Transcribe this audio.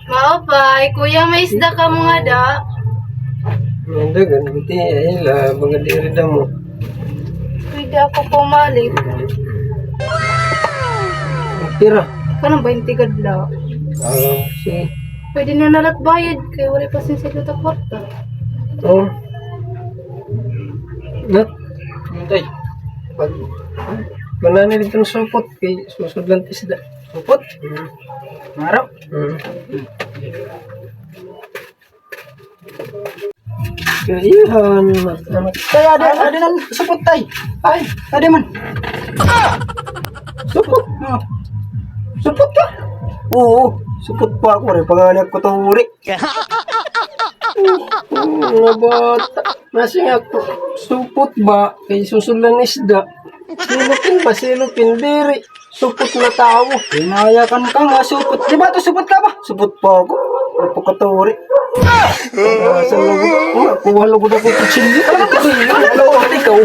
Maopay, kuya may isda ka mo nga da. Hindi, ganiti. Ay, mga dirida mo. Pwede ako pumalit. Tira. Kanang 20 kadlaw. Si. Pwede na nalat bayad kay wala pa sin sa ta kwarta. Oh. Nat. Tay. Pag manani dito ng supot kay susod lang isda. Supot. Maraw. Kaihan, anak. Tay, ada nang supot tay. Ay, ada man. Supot. Supot ka? Oo, supot pa ako rin. Panganak ko itong uri. Mga bata. Nasing ako. Supot ba? Kay susod lang isda. Silupin ba? Silupin. Diri. Supot na tao. Inayakan ka nga, supot. Di ba ito supot ka ba? Supot pa ako. Ano pa ka itong uri? Sa lagod. Kuha lagod ako kutsilyo. Ano? Ikaw.